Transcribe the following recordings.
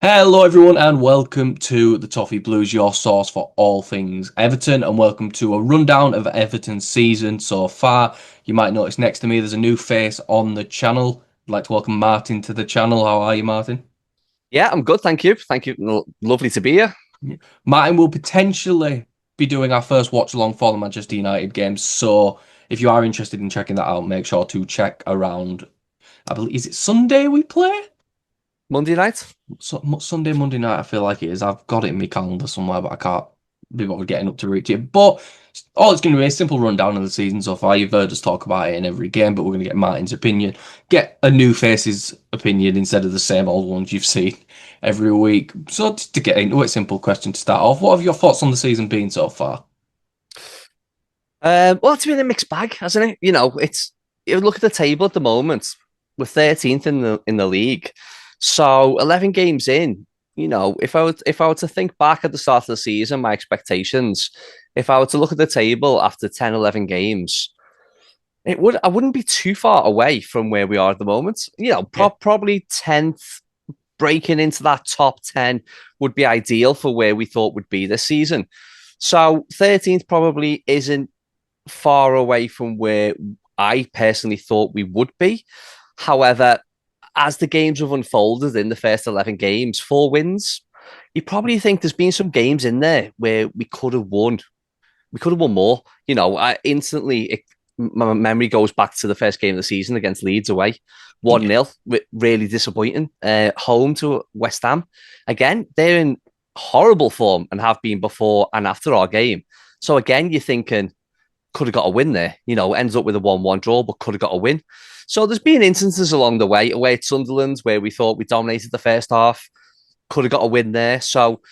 Hello, everyone, and welcome to the Toffee Blues, your source for all things Everton, and welcome to a rundown of Everton's season so far. You might notice next to me there's a new face on the channel. I'd like to welcome Martin to the channel. How are you, Martin? Yeah, I'm good. Thank you. Thank you. Lovely to be here. Yeah. Martin will potentially be doing our first watch along for the Manchester United game, so if you are interested in checking that out, make sure to check around. I believe, is it Sunday we play? Monday night. Sunday, Monday night, I feel like it is. I've got it in my calendar somewhere, but I can't be bothered getting up to reach it. But all it's going to be a simple rundown of the season so far. You've heard us talk about it in every game, but we're going to get Martin's opinion, get a new face's opinion instead of the same old ones you've seen every week. So just to get into it, simple question to start off. What have your thoughts on the season been so far? Well, it's been a mixed bag, hasn't it? You look at the table at the moment. We're 13th in the league, so 11 games in. If I were to think back at the start of the season, my expectations, if I were to look at the table after 10, 11 games, I wouldn't be too far away from where we are at the moment. Yeah. Probably 10th, breaking into that top 10 would be ideal for where we thought would be this season. So 13th probably isn't far away from where I personally thought we would be. However, as the games have unfolded in the first 11 games, 4 wins, you probably think there's been some games in there where we could have won. We could have won more. My memory goes back to the first game of the season against Leeds away, Yeah. 1-0, really disappointing. Home to West Ham. Again, they're in horrible form and have been before and after our game. So again, you're thinking, could have got a win there. Ends up with a 1-1 draw, but could have got a win. So there's been instances along the way, away at Sunderland, where we thought we dominated the first half, could have got a win there. So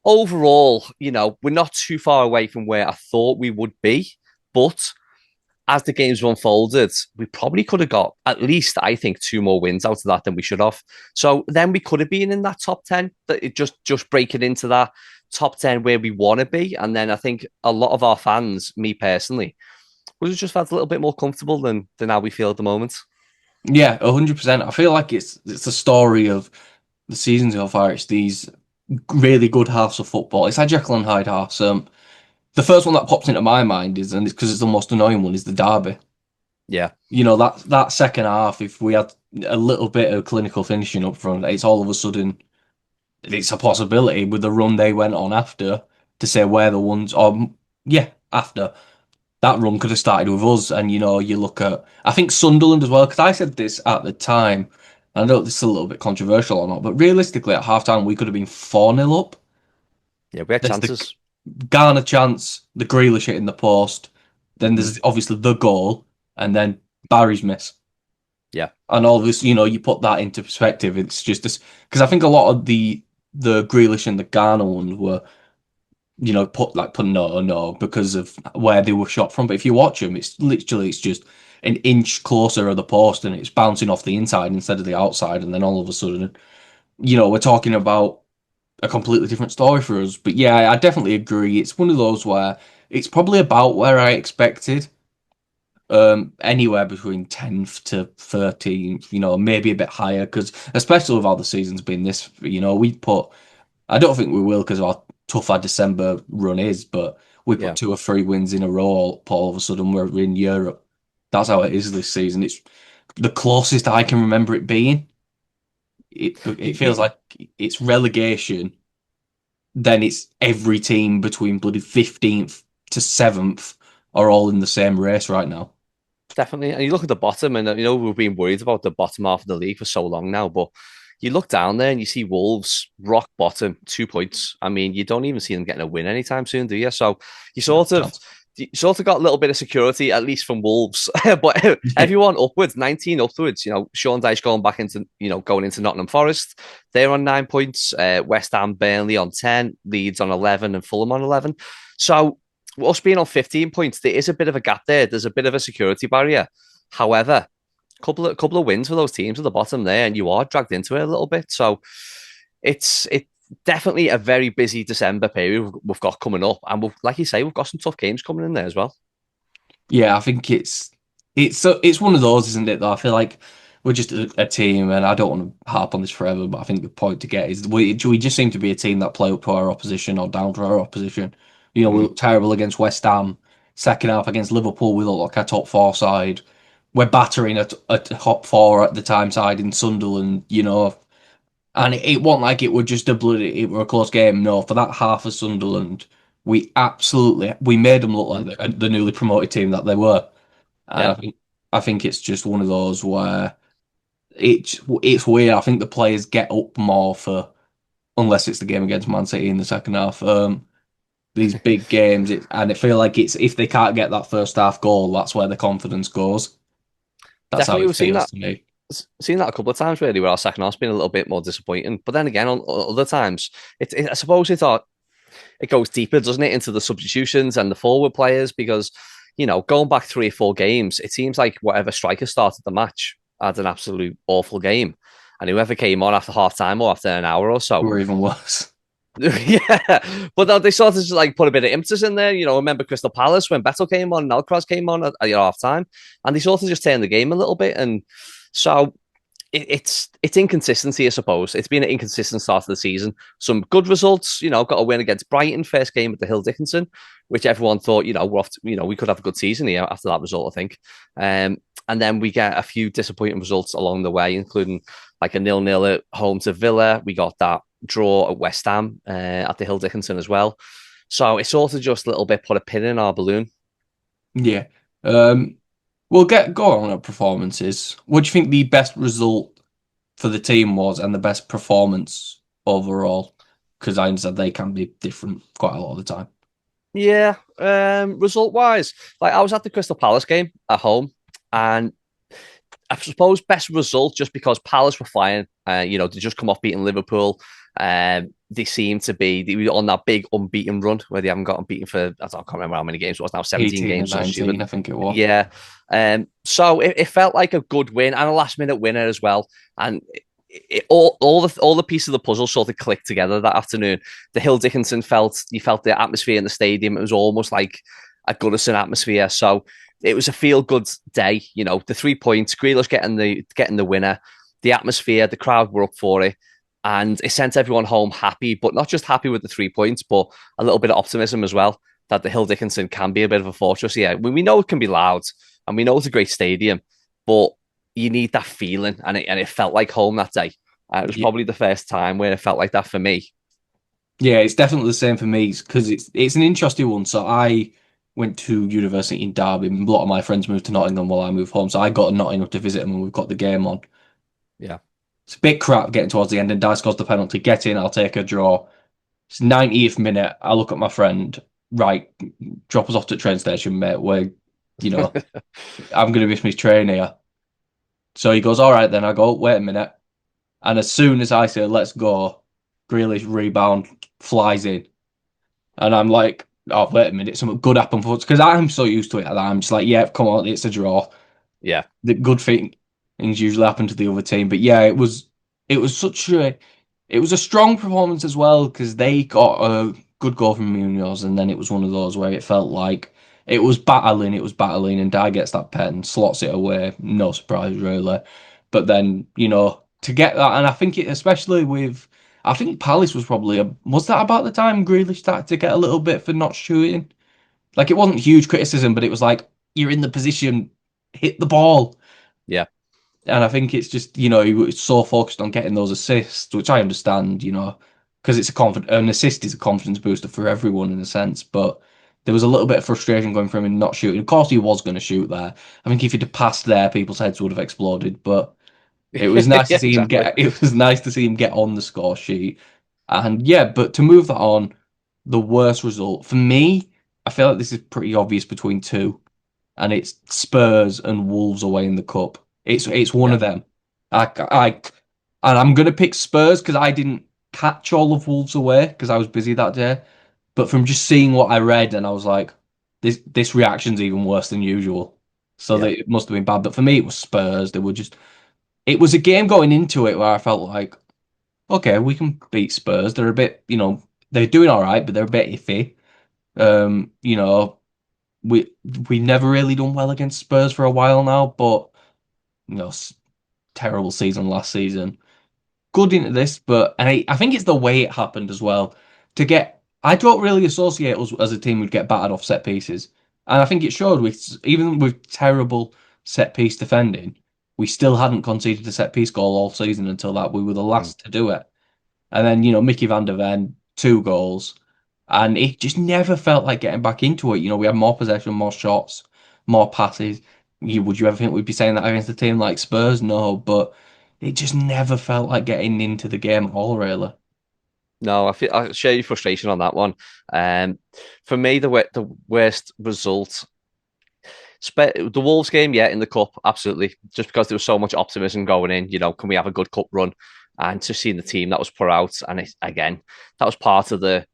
overall, we're not too far away from where I thought we would be. But as the games have unfolded, we probably could have got at least, I think, 2 more wins out of that than we should have. So then we could have been in that top 10, that it just breaking into that top 10 where we want to be. And then I think a lot of our fans, me personally, would have just felt a little bit more comfortable than how we feel at the moment. Yeah, 100%. I feel like it's a story of the season so far. It's these really good halves of football. It's like Jekyll and Hyde halves. The first one that pops into my mind is, and it's because it's the most annoying one, is the derby. Yeah, That second half. If we had a little bit of clinical finishing up front, it's all of a sudden it's a possibility with the run they went on after to say we're the ones. Or yeah, after that run could have started with us. And you look at I think Sunderland as well because I said this at the time. I know this is a little bit controversial or not, but realistically, at halftime we could have been 4-0 up. yeah, we had There's the chances. Garner chance, the Grealish hit in the post. Then Hmm. there's obviously the goal, and then Barry's miss. Yeah, And all this, you put that into perspective. It's just this because I think a lot of the Grealish and the Garner ones were, put no because of where they were shot from. But if you watch them, it's just an inch closer of the post and it's bouncing off the inside instead of the outside. And then all of a sudden, we're talking about a completely different story for us. But yeah, I definitely agree. It's one of those where it's probably about where I expected. Anywhere between 10th to 13th, maybe a bit higher, because especially with how the season's been this, I don't think we will because of how tough our December run is, but we put yeah. 2 or 3 wins in a row, all of a sudden we're in Europe. That's how it is this season. It's the closest I can remember it being. It feels like it's relegation, then it's every team between bloody 15th to 7th are all in the same race right now. Definitely. And you look at the bottom, and we've been worried about the bottom half of the league for so long now. But you look down there and you see Wolves rock bottom, 2 points. I mean, you don't even see them getting a win anytime soon, do you? So you No sort of chance. you sort of got a little bit of security, at least from Wolves. But Yeah. everyone upwards, 19 upwards. Sean Dyche going into Nottingham Forest. They're on 9 points. West Ham, Burnley on 10, Leeds on 11, and Fulham on 11. So us being on 15 points, there is a bit of a gap there. There's a bit of a security barrier. However, couple of wins for those teams at the bottom there, and you are dragged into it a little bit. So it's definitely a very busy December period we've got coming up, and like you say, we've got some tough games coming in there as well. Yeah, I think it's one of those, isn't it? Though I feel like we're just a team, and I don't want to harp on this forever, but I think the point to get is we just seem to be a team that play up to our opposition or down to our opposition. We Mm, look terrible against West Ham. Second half against Liverpool, we look like a top four side. We're battering a top four at the time side in Sunderland, and it wasn't like it were just it were a close game. No, for that half of Sunderland, we made them look like mm, the newly promoted team that they were. And yeah. I think it's just one of those where it's weird. I think the players get up more for unless it's the game against Man City in the second half. These big games, and I feel like it's if they can't get that first half goal, that's where the confidence goes. That's how Definitely, it we've seen feels that. to me. Seen that a couple of times really, where our second half's been a little bit more disappointing. But then again, on other times, I suppose it goes deeper, doesn't it, into the substitutions and the forward players because going back 3 or 4 games, it seems like whatever striker started the match had an absolute awful game, and whoever came on after half time or after an hour or so. Or even worse. Yeah, but they sort of just like put a bit of impetus in there. Remember Crystal Palace when Beto came on, Nalcross came on at half time, and they sort of just turned the game a little bit. And so it's inconsistency, I suppose. It's been an inconsistent start of the season. Some good results, got a win against Brighton, first game at the Hill Dickinson, which everyone thought, we're off to, we could have a good season here after that result, I think. And then we get a few disappointing results along the way, including like a 0-0 at home to Villa. We got that draw at West Ham at the Hill Dickinson as well. So it's sort of just a little bit put a pin in our balloon. Yeah. Um, we'll go on our performances. What do you think the best result for the team was and the best performance overall? Because I understand they can be different quite a lot of the time. Yeah, result wise, like I was at the Crystal Palace game at home, and I suppose best result just because Palace were flying. They just come off beating Liverpool. They were on that big unbeaten run where they haven't gotten beaten for I can't remember how many games it was now, 17 18 and games, so stupid. 19, I think it was. Yeah. So it felt like a good win and a last minute winner as well. And all the pieces of the puzzle sort of clicked together that afternoon. The Hill Dickinson you felt the atmosphere in the stadium. It was almost like a Goodison atmosphere. So it was a feel good day. The 3 points, Grealish getting the winner, the atmosphere, the crowd were up for it. And it sent everyone home happy, but not just happy with the 3 points, but a little bit of optimism as well that the Hill Dickinson can be a bit of a fortress. Yeah, we know it can be loud and we know it's a great stadium, but you need that feeling. And it felt like home that day. It was Yeah, probably the first time where it felt like that for me. yeah, it's definitely the same for me because it's an interesting one. So I went to university in Derby. A lot of my friends moved to Nottingham while I moved home, so I got to Nottingham to visit them, and we've got the game on. Yeah. It's a bit crap getting towards the end, and Dice scores the penalty. Get in, I'll take a draw. It's 90th minute. I look at my friend. Right, drop us off to the train station, mate. You know, I'm going to miss my train here. So he goes, all right, then. I go, wait a minute. And as soon as I say, let's go, Grealish rebound flies in. And I'm like, oh, wait a minute. Something good happened for us. Because I'm so used to it that I'm just like, yeah, come on, it's a draw. Yeah. The good things usually happen to the other team. But yeah, it was a strong performance as well because they got a good goal from Munoz, and then it was one of those where it felt like it was battling, and Dye gets that pen, slots it away, no surprise really. But then to get that, and I think especially with, I think Palace was that about the time Grealish started to get a little bit for not shooting. Like it wasn't huge criticism, but it was like you're in the position, hit the ball. Yeah. And I think it's just, he was so focused on getting those assists, which I understand, because an assist is a confidence booster for everyone in a sense. But there was a little bit of frustration going from him not shooting. Of course, he was going to shoot there. I think if he'd have passed there, people's heads would have exploded. But it was nice to Yeah, see him exactly. get. It was nice to see him get on the score sheet. And yeah, but to move that on, the worst result for me, I feel like this is pretty obvious between two, and it's Spurs and Wolves away in the cup. It's one Yeah. of them. I and I'm gonna pick Spurs because I didn't catch all of Wolves away because I was busy that day. But from just seeing what I read, and I was like, this reaction's even worse than usual. So Yeah. it must have been bad. But for me, it was Spurs. It was a game going into it where I felt like, okay, we can beat Spurs. They're a bit, they're doing all right, but they're a bit iffy. Um, you know, we we never really done well against Spurs for a while now, but you know, terrible season last season. Good into this, but and I think it's the way it happened as well. I don't really associate us as a team would get battered off set pieces, and I think it showed. With even with terrible set piece defending, we still hadn't conceded a set piece goal all season until that. We were the Mm. last to do it, and then Mickey van der Ven 2 goals, and it just never felt like getting back into it. We had more possession, more shots, more passes. Would you ever think we'd be saying that against a team like Spurs? No, but it just never felt like getting into the game at all, really. No, I share your frustration on that one. Um, for me, the worst result, the Wolves game, yeah, in the cup, absolutely, just because there was so much optimism going in. Can we have a good cup run? And to seeing the team that was put out, and again, that was part of the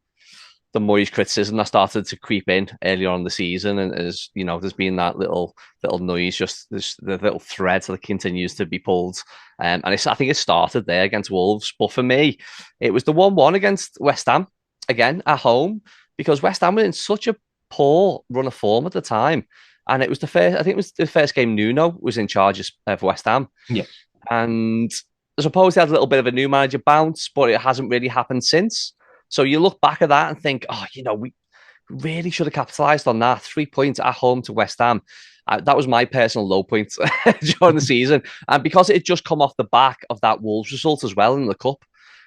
Moyes criticism that started to creep in earlier on in the season, and there's been that little noise, just this the little thread that continues to be pulled, and I think it started there against Wolves, but for me, it was the 1-1 against West Ham again at home because West Ham were in such a poor run of form at the time, and it was the first. I think it was the first game Nuno was in charge of West Ham, Yeah. and I suppose they had a little bit of a new manager bounce, but it hasn't really happened since. So you look back at that and think, oh, we really should have capitalised on that. 3 points at home to West Ham. That was my personal low point during the season. And because it had just come off the back of that Wolves result as well in the Cup,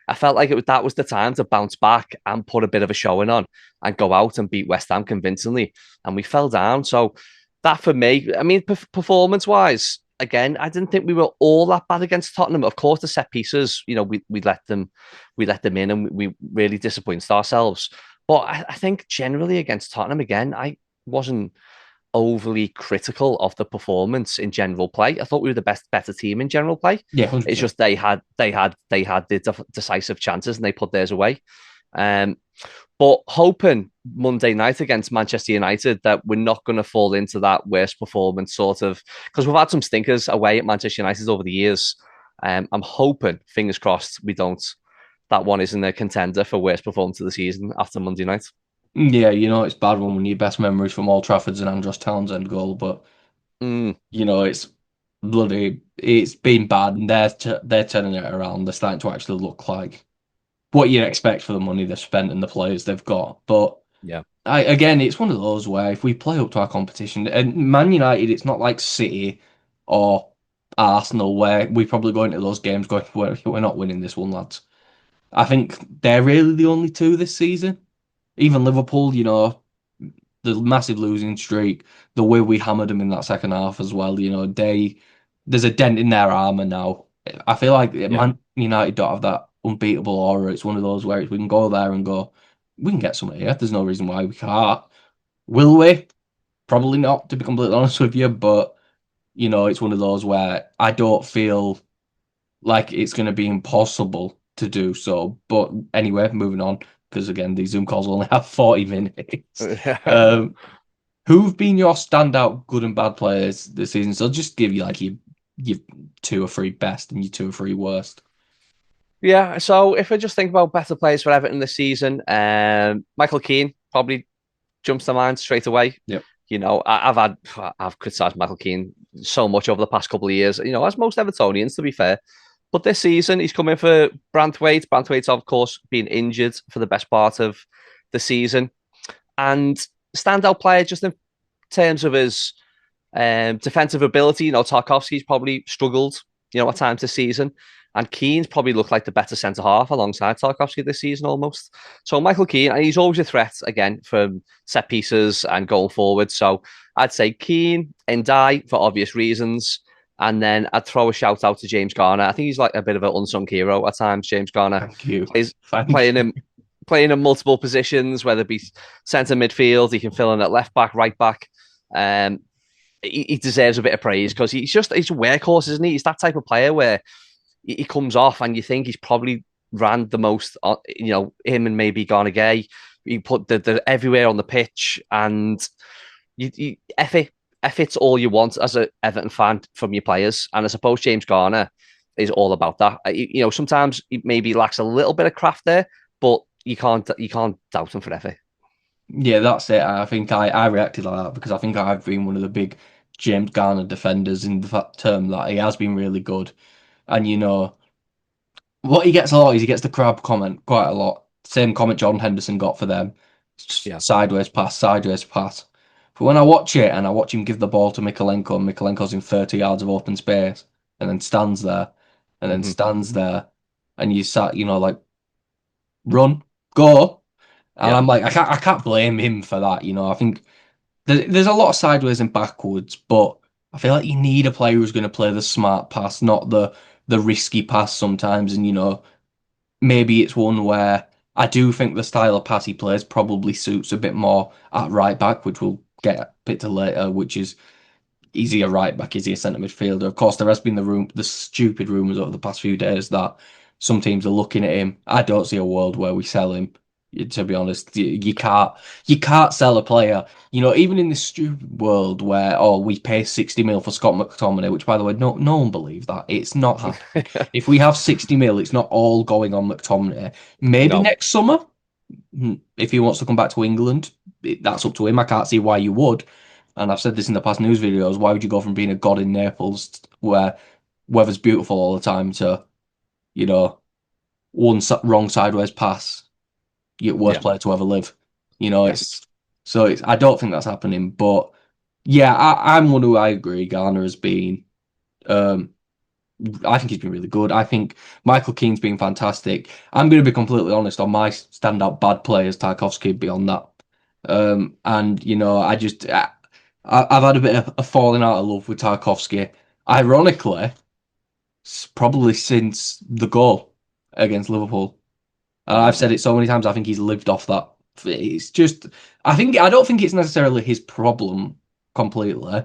I felt like that was the time to bounce back and put a bit of a showing on and go out and beat West Ham convincingly. And we fell down. So that for me, I mean, performance wise, again, I didn't think we were all that bad against Tottenham. Of course, the set pieces, we let them in, and we really disappointed ourselves. But I think generally against Tottenham, again, I wasn't overly critical of the performance in general play. I thought we were the better team in general play. Yeah, It's 100%. just they had the decisive chances and they put theirs away. Um, but hoping Monday night against Manchester United that we're not going to fall into that worst performance sort of, because we've had some stinkers away at Manchester United over the years. I'm hoping, fingers crossed, we don't. That one isn't a contender for worst performance of the season after Monday night. Yeah, it's bad when your best memories from Old Trafford's an Andros Townsend goal, but Mm, it's been bad, and they're turning it around. They're starting to actually look like what you'd expect for the money they've spent and the players they've got. But yeah, again, it's one of those where if we play up to our competition, and Man United, it's not like City or Arsenal where we probably go into those games going, we're not winning this one, lads. I think they're really the only two this season. Even Liverpool, the massive losing streak, the way we hammered them in that second half as well, there's a dent in their armour now. I feel like yeah. Man United don't have that unbeatable aura. It's one of those where we can go there and go, we can get something here. There's no reason why we can't. Will we? Probably not, to be completely honest with you, but it's one of those where I don't feel like it's going to be impossible to do so. But anyway, moving on, because again, these Zoom calls only have 40 minutes. Um, who've been your standout good and bad players this season? So I'll just give you like your two or three best and your two or three worst. Yeah, so if I just think about better players for Everton this season, Michael Keane probably jumps to mind straight away. Yep. I've criticised Michael Keane so much over the past couple of years, as most Evertonians, to be fair. But this season, he's coming for Branthwaite. Branthwaite's, of course, been injured for the best part of the season. And standout player, just in terms of his defensive ability, Tarkovsky's probably struggled, at times this season. And Keane's probably looked like the better centre half alongside Tarkovsky this season almost. So Michael Keane, and he's always a threat again from set pieces and going forward. So I'd say Keane and Ndiaye for obvious reasons. And then I'd throw a shout out to James Garner. I think he's like a bit of an unsung hero at times. James Garner Thank you. plays Thank playing you. him playing in multiple positions, whether it be centre midfield, he can fill in at left back, right back. Um, he deserves a bit of praise because he's a workhorse, isn't he? He's that type of player where he comes off and you think he's probably ran the most, him and maybe Garner Gay. He put the everywhere on the pitch, and you F it's all you want as an Everton fan from your players. And I suppose James Garner is all about that. Sometimes he maybe lacks a little bit of craft there, but you can't doubt him for Effie. Yeah, that's it. I think I reacted like that because I think I've been one of the big James Garner defenders in the term that he has been really good. And what he gets a lot is he gets the crab comment quite a lot. Same comment Jordan Henderson got for them. It's just Yeah. sideways pass, sideways pass. But when I watch it and I watch him give the ball to Mikalenko, and Mikalenko's in 30 yards of open space and then stands there and then Hmm. stands there and you sat, like run, go. And Yeah. I'm like, I can't blame him for that. I think there's a lot of sideways and backwards, but I feel like you need a player who's going to play the smart pass, not the risky pass sometimes. And maybe it's one where I do think the style of pass he plays probably suits a bit more at right back, which we'll get a bit to later, which is he a right back? Is he a centre midfielder? Of course, there has been the stupid rumours over the past few days that some teams are looking at him. I don't see a world where we sell him. To be honest, you can't sell a player. Even in this stupid world where we pay 60 mil for Scott McTominay, which by the way, no one believes that. It's not happening. If we have 60 mil, it's not all going on McTominay. Maybe No. next summer, if he wants to come back to England, that's up to him. I can't see why you would. And I've said this in the past news videos. Why would you go from being a god in Naples, where weather's beautiful all the time, to you know wrong sideways pass, your worst Yeah. player to ever live? You know, Yeah. it's so it's. I don't think that's happening. But yeah, I'm one who I agree. Garner has been. Um, I think he's been really good. I think Michael Keane's been fantastic. I'm going to be completely honest on my standout bad players, Tarkovsky beyond that. And I've had a bit of a falling out of love with Tarkovsky. Ironically, probably since the goal against Liverpool. I've Mm. said it so many times. I think he's lived off that. It's just, I don't think it's necessarily his problem completely,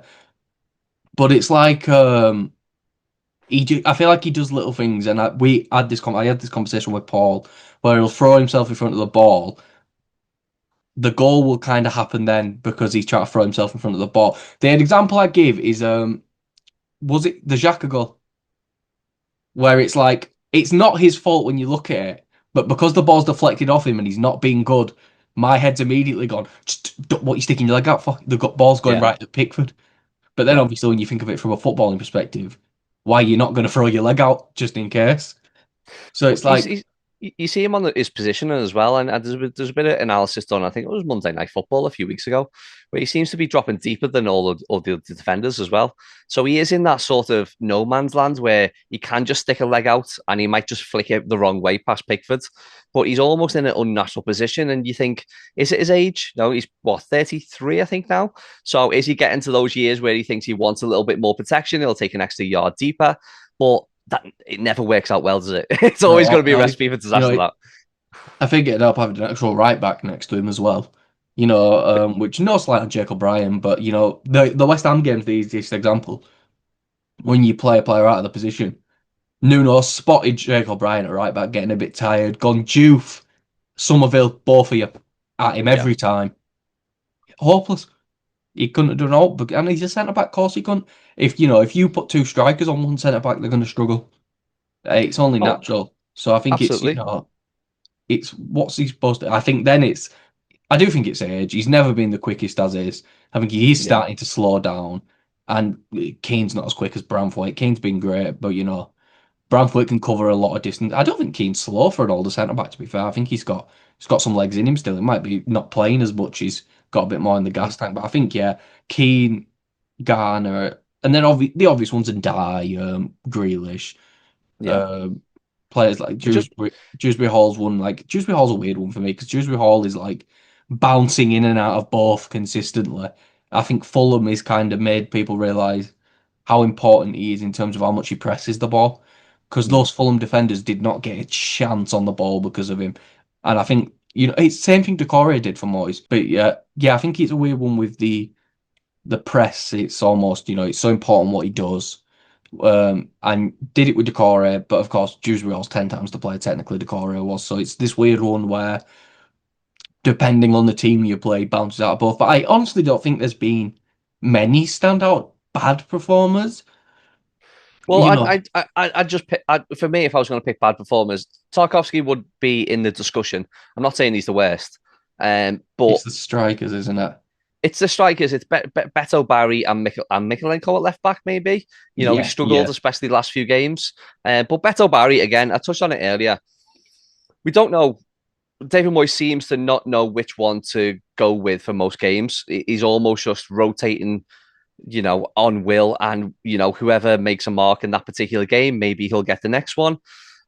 but it's like I feel like he does little things, and I had this conversation with Paul where he'll throw himself in front of the ball. The goal will kind of happen then because he's trying to throw himself in front of the ball. The example I give is was it the Xhaka goal where it's like it's not his fault when you look at it, but because the ball's deflected off him and he's not being good, my head's immediately gone. What are you sticking your leg out for? The ball's going Yeah. right at Pickford. But then Yeah. obviously when you think of it from a footballing perspective, why are you not going to throw your leg out just in case? So Well, it's like, you see him on his positioning as well, and there's a bit of analysis done. I think it was Monday Night Football a few weeks ago, where he seems to be dropping deeper than all the defenders as well. So he is in that sort of no man's land where he can just stick a leg out and he might just flick it the wrong way past Pickford, but he's almost in an unnatural position. And you think, is it his age? No, he's what 33, I think now. So is he getting to those years where he thinks he wants a little bit more protection? He'll take an extra yard deeper, but that it never works out well, does it? It's always going to no, be a recipe for disaster. That. I think it'd help having an actual right back next to him as well. Which no slight on Jacob Bryan, but the West Ham game's the easiest example. When you play a player out of the position, Nuno spotted Jake O'Brien at right back getting a bit tired, gone doof, Somerville, both of you at him Yeah. every time. Hopeless. He couldn't have done all, and he's a centre back. Of course, he couldn't. If you put two strikers on one centre back, they're going to struggle. It's only Oh, natural. So I think absolutely. it's what's he supposed to. I think then I do think it's age. He's never been the quickest as is. I think he is Yeah. starting to slow down, and Kane's not as quick as Branthwaite. Kane's been great, but Branthwaite can cover a lot of distance. I don't think Keane's slow for an older centre back. To be fair, I think he's got some legs in him still. He might be not playing as much. He's got a bit more in the gas tank, but I think Keane, Garner, and then the obvious ones are Grealish, Yeah. um, players like But just Dewsbury Hall's one. Like Dewsbury Hall's a weird one for me because Dewsbury Hall is like bouncing in and out of both consistently. I think Fulham has kind of made people realise how important he is in terms of how much he presses the ball. Because mm, those Fulham defenders did not get a chance on the ball because of him. And I think, it's the same thing Decore did for Moyes. But yeah, I think it's a weird one with the press. It's almost, it's so important what he does. And did it with Decore, but of course Dewsbury Hall's 10 times the player technically Decore was. So it's this weird one where depending on the team you play, bounces out of both. But I honestly don't think there's been many standout bad performers. well, You know, I'd just pick, for me, if I was going to pick bad performers, Tarkovsky would be in the discussion. I'm not saying he's the worst, but it's the strikers, isn't it? it's the strikers. It's Beto, Barry, and Mikolenko at left back. Maybe he Yeah, struggled, yeah, especially the last few games. But Beto, Barry again. I touched on it earlier. We don't know. David Moyes seems to not know which one to go with for most games. He's almost just rotating, on will, and whoever makes a mark in that particular game, maybe he'll get the next one.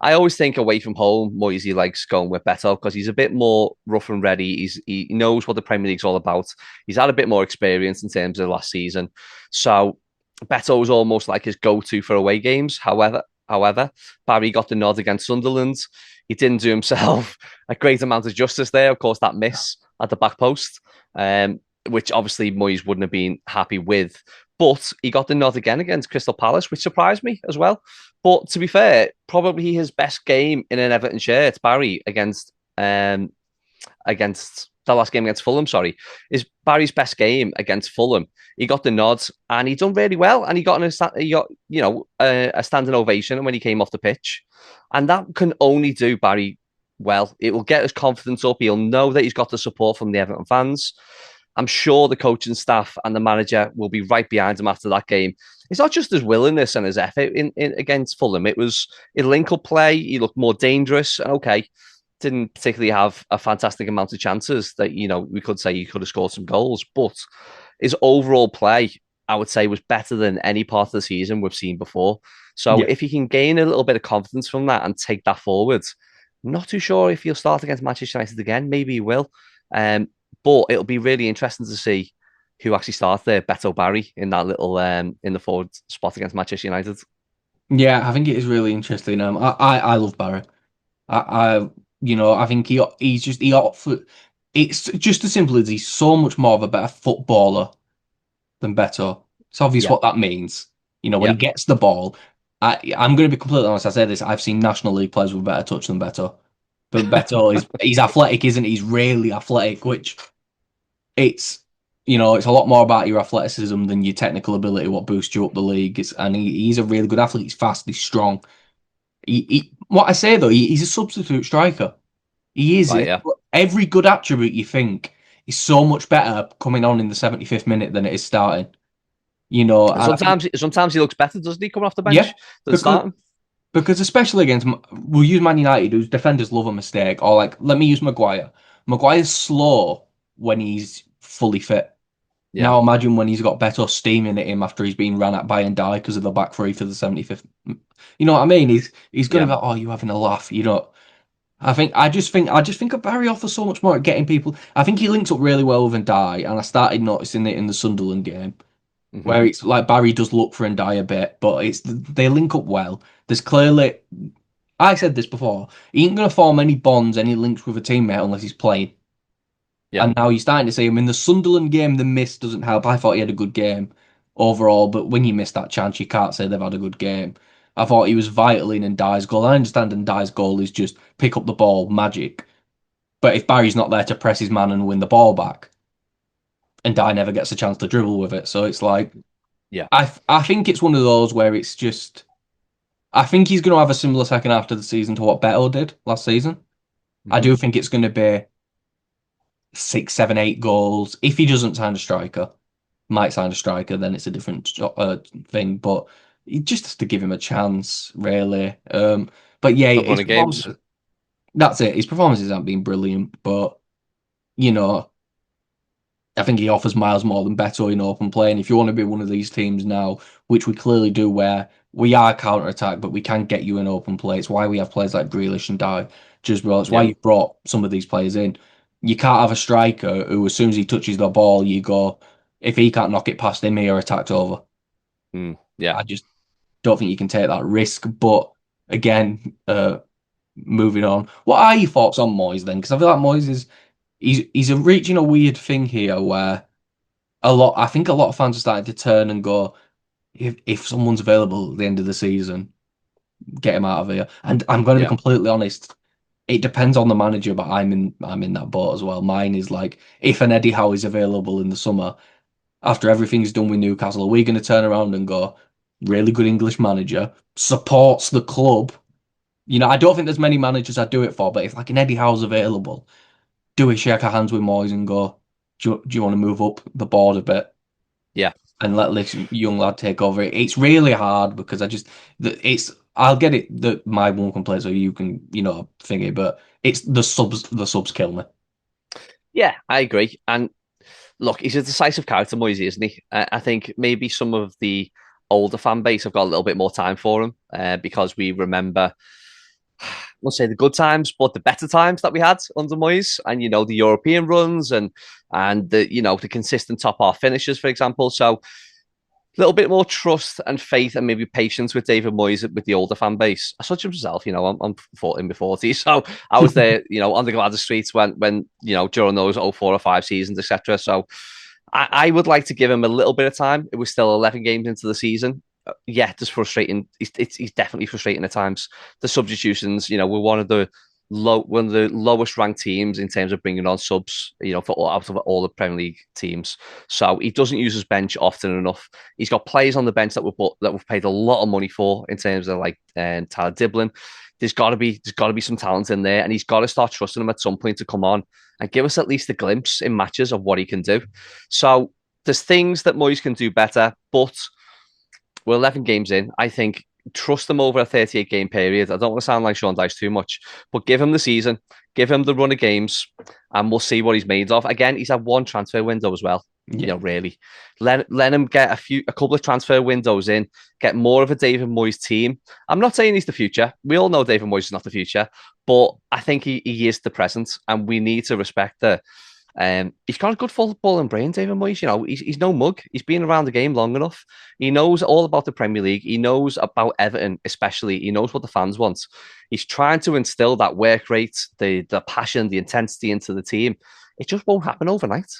I always think away from home, Moisey likes going with Beto because he's a bit more rough and ready. He knows what the Premier League's all about. He's had a bit more experience in terms of last season, so Beto is almost like his go-to for away games. However, Barry got the nod against Sunderland. He didn't do himself a great amount of justice there. Of course, that miss at the back post, which obviously Moyes wouldn't have been happy with. But he got the nod again against Crystal Palace, which surprised me as well. But to be fair, probably his best game in an Everton shirt, Barry against the last game against Fulham, sorry, is Barry's best game against Fulham. He got the nod and he done really well, and he got a standing ovation when he came off the pitch, and that can only do Barry well. It will get his confidence up. He'll know that he's got the support from the Everton fans. I'm sure the coaching staff and the manager will be right behind him after that game. It's not just his willingness and his effort in against Fulham. It was a link-up play. He looked more dangerous. Okay, didn't particularly have a fantastic amount of chances that we could say he could have scored some goals, but his overall play, I would say, was better than any part of the season we've seen before. So yeah. if he can gain a little bit of confidence from that and take that forward, I'm not too sure if he'll start against Manchester United again. Maybe he will. But it'll be really interesting to see who actually starts there, Beto Barry, in that little in the forward spot against Manchester United. Yeah, I think it is really interesting. I love Barry. I think he's just he offer. It's just as simple as he's so much more of a better footballer than Beto. It's obvious Yeah, what that means. When he yeah. gets the ball, I'm going to be completely honest. I say this. I've seen National League players with better touch than Beto. But Beto he's athletic, isn't he? He's really athletic, which it's it's a lot more about your athleticism than your technical ability, what boosts you up the league. He's a really good athlete. He's fast, he's strong. What I say though, he's a substitute striker. He is Right, it. yeah. Every good attribute you think is so much better coming on in the 75th minute than it is starting. And And I think sometimes he looks better, doesn't he, coming off the yeah, bench than because starting? especially against we'll use Man United, whose defenders love a mistake, or like let me use Maguire. Maguire's slow when he's fully fit. Yeah. Now imagine when he's got Beto steaming at him after he's been ran at by and die because of the back three for the 75th. You know what I mean? He's gonna Yeah. be like, oh, you having a laugh, I just think Barry offers so much more at getting people. I think he links up really well with Ndai, and I started noticing it in the Sunderland game Hmm. where it's like Barry does look for Ndai a bit, but they link up well. There's clearly, I said this before, he ain't gonna form any bonds, any links with a teammate unless he's playing. Yeah. And now you're starting to see him in the Sunderland game. The miss doesn't help. I thought he had a good game overall, but when you miss that chance, you can't say they've had a good game. I thought he was vital in Ndai's goal. I understand Ndai's goal is just pick up the ball, magic. But if Barry's not there to press his man and win the ball back, Ndai never gets a chance to dribble with it. So it's like Yeah. I think it's one of those where it's just I think he's going to have a similar second half of the season to what Beto did last season. I Hmm. do think it's going to be 6, 7, 8 goals. If he doesn't sign a striker, might sign a striker, then it's a different thing. But he just has to give him a chance, really. But yeah, Stop his running performance. games. That's it. His performances haven't been brilliant, but you know, I think he offers miles more than Beto in open play. And if you want to be one of these teams now, which we clearly do, where we are counter attack, but we can get you in open play. It's why we have players like Grealish and Dye, just well. It's why Yeah. you brought some of these players in. You can't have a striker who, as soon as he touches the ball, you go, if he can't knock it past him, you're attacked over. Yeah. I just don't think you can take that risk. But again, moving on, what are your thoughts on Moyes then? Because I feel like Moyes is he's reaching a weird thing here where I think a lot of fans are starting to turn and go, if someone's available at the end of the season, get him out of here. And I'm going to be Yeah. completely honest. It depends on the manager, but I'm in that boat as well. Mine is like if an Eddie Howe is available in the summer after everything's done with Newcastle, are we going to turn around and go, really good English manager supports the club? I don't think there's many managers I'd do it for, but if like an Eddie Howe's available, do we shake our hands with Moyes and go, do you want to move up the board a bit Yeah. and let this young lad take over? It's really hard because it's I'll get it that my one can play so you can thingy, but it's the subs kill me. Yeah, I agree. And look, he's a decisive character, Moisey, isn't he? I think maybe some of the older fan base have got a little bit more time for him because we remember, I won't say the good times, but the better times that we had under Moyes, and the European runs and the the consistent top half finishes, for example. So little bit more trust and faith and maybe patience with David Moyes with the older fan base. I such himself, I'm 40 in my 40s, so I was there, on the Gladys streets when during those 04 or 5 seasons, etc. So I would like to give him a little bit of time. It was still 11 games into the season. Yeah, it's frustrating. He's definitely frustrating at times. The substitutions, we're one of the lowest ranked teams in terms of bringing on subs, out of all the Premier League teams. So he doesn't use his bench often enough. He's got players on the bench that we've paid a lot of money for in terms of like Tyler Diblin. There's got to be some talent in there, and he's got to start trusting him at some point to come on and give us at least a glimpse in matches of what he can do. So there's things that Moyes can do better, but we're 11 games in. I think trust them over a 38 game period. I don't want to sound like Sean Dyche too much, but give him the season, give him the run of games, and we'll see what he's made of. Again, he's had one transfer window as well. Yeah. Really, let him get a couple of transfer windows in, get more of a David Moyes team. I'm not saying he's the future. We all know David Moyes is not the future, but I think he is the present, and we need to respect that. He's got a good football and brain, David Moyes. He's no mug. He's been around the game long enough. He knows all about the Premier League. He knows about Everton, especially. He knows what the fans want. He's trying to instill that work rate, the passion, the intensity into the team. It just won't happen overnight.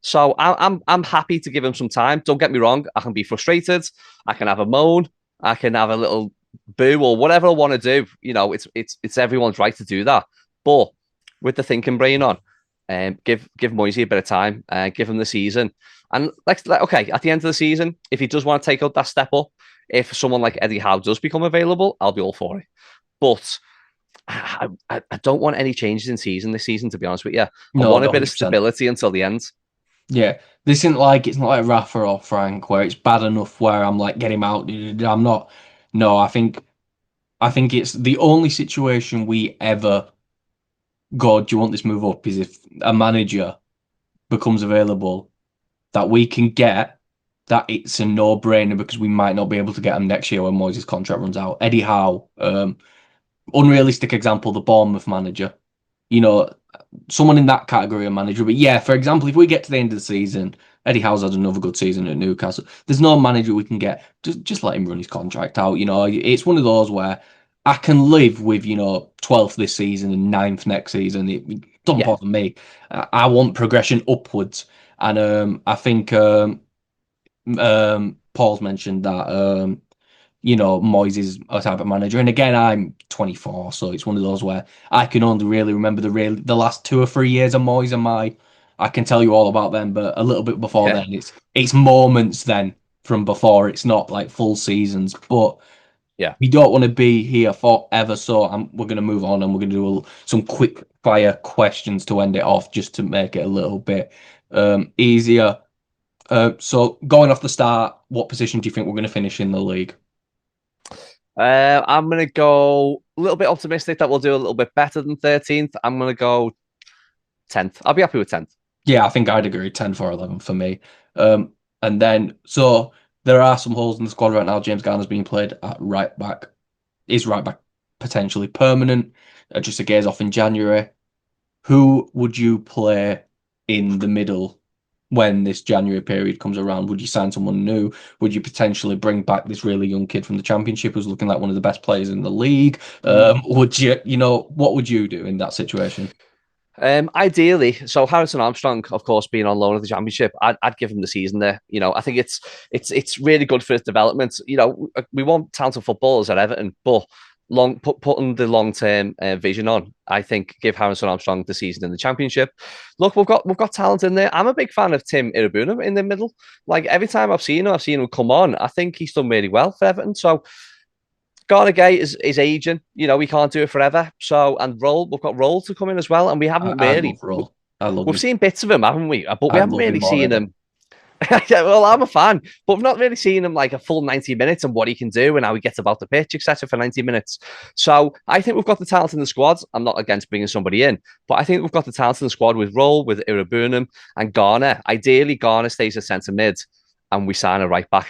So I'm happy to give him some time. Don't get me wrong. I can be frustrated. I can have a moan. I can have a little boo or whatever I want to do. It's everyone's right to do that. But with the thinking brain on, give Moisey a bit of time, give him the season, and okay, at the end of the season, if he does want to take up that step up, if someone like Eddie Howe does become available, I'll be all for it. But I don't want any changes in season this season, to be honest with you. I No, want a bit of 100%. stability until the end. Yeah, it's not like Rafa or Frank where it's bad enough where I'm like get him out. I'm not. No, I think it's the only situation we ever go, do you want this move up? Is if a manager becomes available that we can get, that it's a no-brainer because we might not be able to get him next year when Moyes' contract runs out. Eddie Howe, unrealistic example, the Bournemouth manager. You know, someone in that category of manager. But yeah, for example, if we get to the end of the season, Eddie Howe's had another good season at Newcastle. There's no manager we can get. Just let him run his contract out. It's one of those where I can live with 12th this season and ninth next season. It don't Yeah, bother me. I want progression upwards, and I think Paul's mentioned that Moyes is a type of manager. And again, I'm 24, so it's one of those where I can only really remember the last 2 or 3 years of Moyes and I can tell you all about them, but a little bit before yeah, then, it's moments then from before. It's not like full seasons, but yeah. we don't want to be here forever. So we're going to move on and we're going to do some quick fire questions to end it off, just to make it a little bit easier. So going off the start, what position do you think we're going to finish in the league? I'm going to go a little bit optimistic that we'll do a little bit better than 13th. I'm going to go 10th. I'll be happy with 10th. Yeah, I think I'd agree. 10 for 11 for me. And then, so there are some holes in the squad right now. James Garner's being played at right back. Is right back potentially permanent? Just a gaze off in January. Who would you play in the middle when this January period comes around? Would you sign someone new? Would you potentially bring back this really young kid from the Championship who's looking like one of the best players in the league? Would what would you do in that situation? Ideally, so Harrison Armstrong, of course, being on loan at the Championship, I'd give him the season there. I think it's really good for his development. We want talented footballers at Everton, but putting the long term vision on, I think give Harrison Armstrong the season in the Championship. Look, we've got talent in there. I'm a big fan of Tim Irabuna in the middle. Like every time I've seen him come on. I think he's done really well for Everton. So Garnegay is aging. He can't do it forever. So we've got Roll to come in as well, and we haven't I love really Roll. I love We've him. seen bits of him, haven't we? But we I haven't love really him seen already. him. Yeah, well, I'm a fan, but we've not really seen him like a full 90 minutes and what he can do and how he gets about the pitch, etc. for 90 minutes. So I think we've got the talent in the squad. I'm not against bringing somebody in, but I think we've got the talent in the squad with Roll, with Irabunum and Garner. Ideally, Garner stays at centre mid and we sign a right back,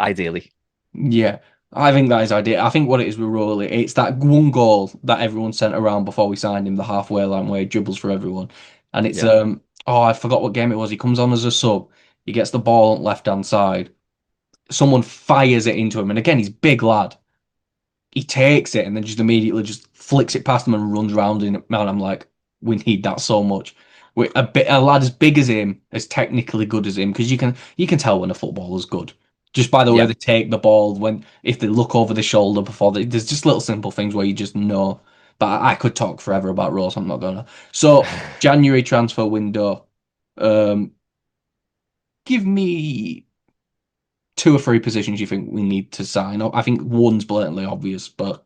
ideally. Yeah, I think that is ideal. I think what it is with Rowley, it's that one goal that everyone sent around before we signed him, the halfway line where he dribbles for everyone. And it's Yeah, oh, I forgot what game it was. He comes on as a sub, he gets the ball on left hand side. Someone fires it into him, and again, he's big lad. He takes it and then just immediately just flicks it past him and runs round in it. Man, I'm like, we need that so much. A lad as big as him, as technically good as him, because you can tell when a footballer's good just by the way yeah. they take the ball. When if they look over the shoulder before there's just little simple things where you just know. But I could talk forever about Rose. I'm not gonna. So January transfer window. Um, give me two or three positions you think we need to sign. I think one's blatantly obvious, but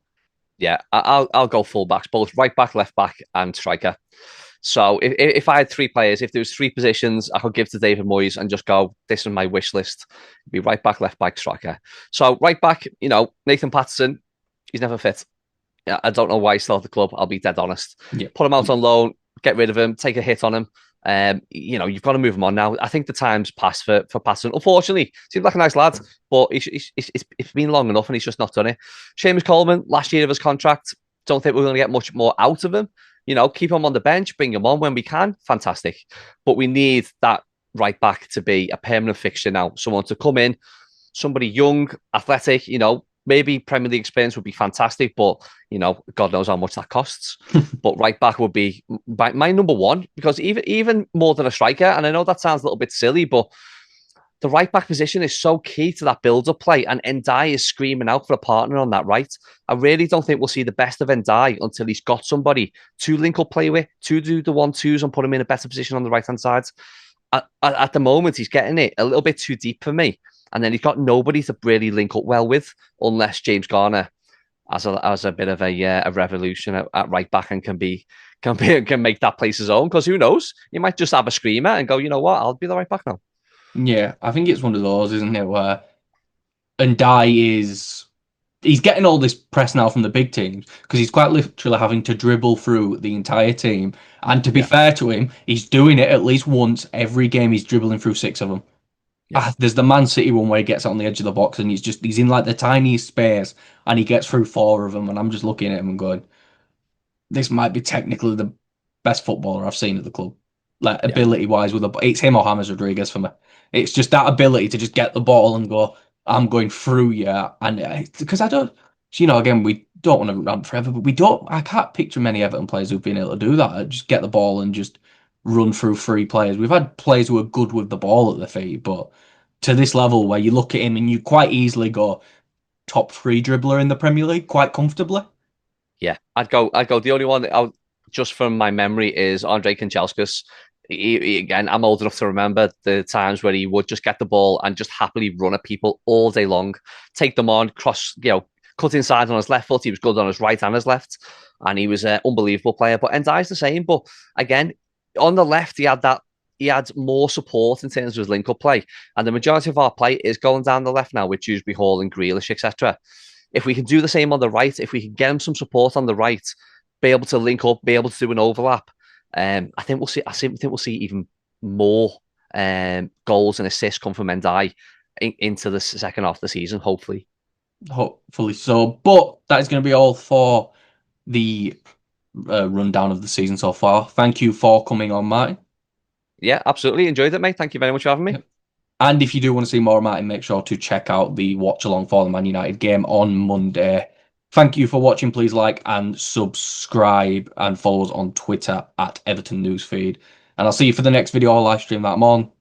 Yeah, I'll go fullbacks, both right back, left back, and striker. So if I had three players, if there was three positions I could give to David Moyes and just go, this is my wish list, it'd be right back, left back, striker. So right back, Nathan Patterson, he's never fit. Yeah, I don't know why he's still at the club. I'll be dead honest. yeah. Put him out on loan, get rid of him, take a hit on him. You've got to move him on now. I think the time's passed for Patterson. Unfortunately, seems like a nice lad, but it's been long enough and he's just not done it. Seamus Coleman, last year of his contract, don't think we're going to get much more out of him. Keep him on the bench, bring him on when we can. Fantastic. But we need that right back to be a permanent fixture now. Someone to come in, somebody young, athletic, maybe Premier League experience would be fantastic, but God knows how much that costs. But right back would be my number one because even more than a striker, and I know that sounds a little bit silly, but the right back position is so key to that build-up play, and Ndai is screaming out for a partner on that right. I really don't think we'll see the best of Ndai until he's got somebody to link up play with, to do the 1-2s and put him in a better position on the right-hand side. At the moment, he's getting it a little bit too deep for me. And then he's got nobody to really link up well with, unless James Garner has a bit of a revolution at right back and can make that place his own. Because who knows, he might just have a screamer and go, you know what, I'll be the right back now. Yeah, I think it's one of those, isn't it, where Ndai is he's getting all this press now from the big teams because he's quite literally having to dribble through the entire team. And to be Yeah, fair to him, he's doing it at least once every game. He's dribbling through six of them. yeah, There's the Man City one where he gets on the edge of the box and he's in like the tiniest space and he gets through four of them. And I'm just looking at him and going, this might be technically the best footballer I've seen at the club. Like yeah, ability wise, it's him or James Rodriguez for me. It's just that ability to just get the ball and go, I'm going through you. And because I don't, again, we don't want to run forever, but I can't picture many Everton players who've been able to do that. Just get the ball and just run through three players. We've had players who are good with the ball at their feet, but to this level where you look at him and you quite easily go top three dribbler in the Premier League quite comfortably. yeah. I'd go. The only one that just from my memory is Andre Kanchelskis. Again, I'm old enough to remember the times where he would just get the ball and just happily run at people all day long, take them on, cross, cut inside on his left foot. He was good on his right and his left, and he was an unbelievable player. But Ndai's the same. But again, on the left, he had more support in terms of his link-up play, and the majority of our play is going down the left now with Dewsbury Hall and Grealish, etc. If we can do the same on the right, if we can get him some support on the right, be able to link up, be able to do an overlap, I think we'll see. I think we'll see even more goals and assists come from Ndai into the second half of the season. Hopefully, Hopefully so. But that is going to be all for the rundown of the season so far. Thank you for coming on, Martin. yeah, absolutely enjoyed it, mate. Thank you very much for having me. Yep. And if you do want to see more of Martin, make sure to check out the watch along for the Man United game on Monday. Thank you for watching. Please like and subscribe and follow us on Twitter at Everton Newsfeed. And I'll see you for the next video or live stream that I'm on.